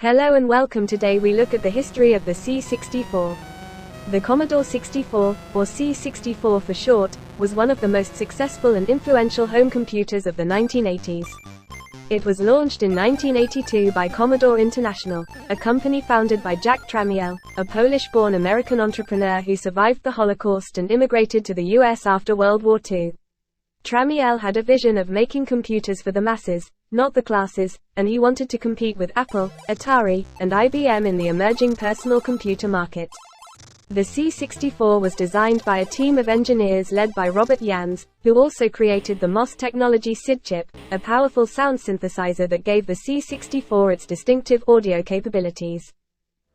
Hello and welcome. Today we look at the history of the C64. The Commodore 64, or C64 for short, was one of the most successful and influential home computers of the 1980s. It was launched in 1982 by Commodore International, a company founded by Jack Tramiel, a Polish-born American entrepreneur who survived the Holocaust and immigrated to the US after World War II. Tramiel had a vision of making computers for the masses, not the classes, and he wanted to compete with Apple, Atari, and IBM in the emerging personal computer market. The C64 was designed by a team of engineers led by Robert Jans, who also created the MOS technology SID chip, a powerful sound synthesizer that gave the C64 its distinctive audio capabilities.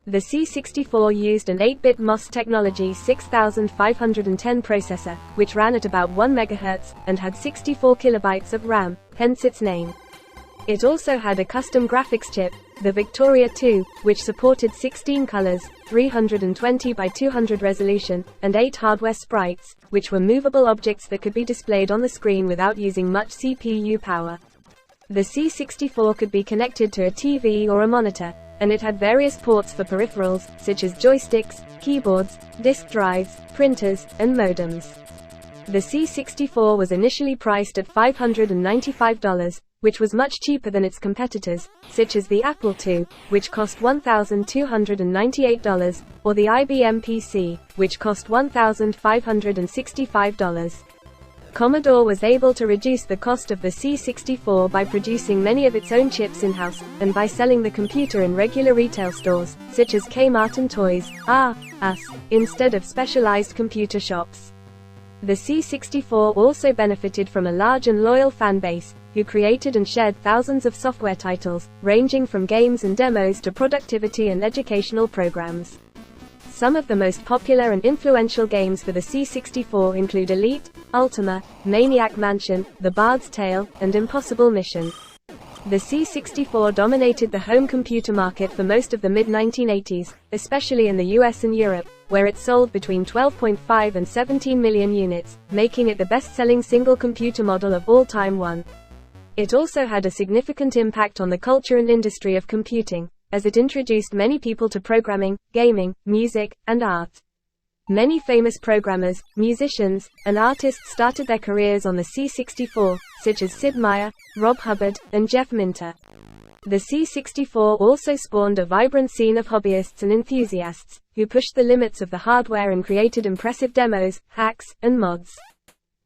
The C64 used an 8-bit MOS technology 6510 processor, which ran at about 1 MHz, and had 64 kilobytes of RAM, hence its name. It also had a custom graphics chip, the Victoria 2, which supported 16 colors, 320 by 200 resolution, and 8 hardware sprites, which were movable objects that could be displayed on the screen without using much CPU power. The C64 could be connected to a TV or a monitor, and it had various ports for peripherals, such as joysticks, keyboards, disk drives, printers, and modems. The C64 was initially priced at $595, which was much cheaper than its competitors, such as the Apple II, which cost $1,298, or the IBM PC, which cost $1,565. Commodore was able to reduce the cost of the C64 by producing many of its own chips in-house, and by selling the computer in regular retail stores, such as Kmart and Toys R Us, instead of specialized computer shops. The C64 also benefited from a large and loyal fan base, who created and shared thousands of software titles, ranging from games and demos to productivity and educational programs. Some of the most popular and influential games for the C64 include Elite, Ultima, Maniac Mansion, The Bard's Tale, and Impossible Mission. The C64 dominated the home computer market for most of the mid-1980s, especially in the US and Europe, where it sold between 12.5 and 17 million units, making it the best-selling single computer model of all time. It also had a significant impact on the culture and industry of computing, as it introduced many people to programming, gaming, music, and art. Many famous programmers, musicians, and artists started their careers on the C64, such as Sid Meier, Rob Hubbard, and Jeff Minter. The C64 also spawned a vibrant scene of hobbyists and enthusiasts, who pushed the limits of the hardware and created impressive demos, hacks, and mods.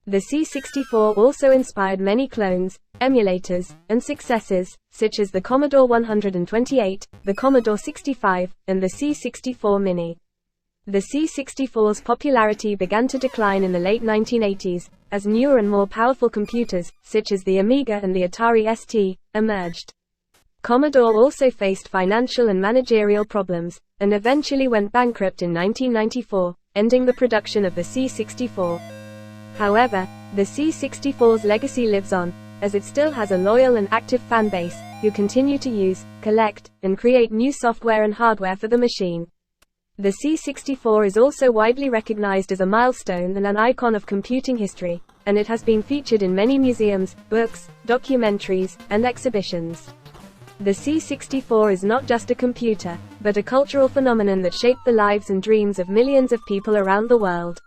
The C64 also inspired many clones, emulators, and successors, such as the Commodore 128, the Commodore 65, and the C64 Mini. The C64's popularity began to decline in the late 1980s, as newer and more powerful computers, such as the Amiga and the Atari ST, emerged. Commodore also faced financial and managerial problems, and eventually went bankrupt in 1994, ending the production of the C64. However, the C64's legacy lives on, as it still has a loyal and active fan base, who continue to use, collect, and create new software and hardware for the machine. The C64 is also widely recognized as a milestone and an icon of computing history, and it has been featured in many museums, books, documentaries, and exhibitions. The C64 is not just a computer, but a cultural phenomenon that shaped the lives and dreams of millions of people around the world.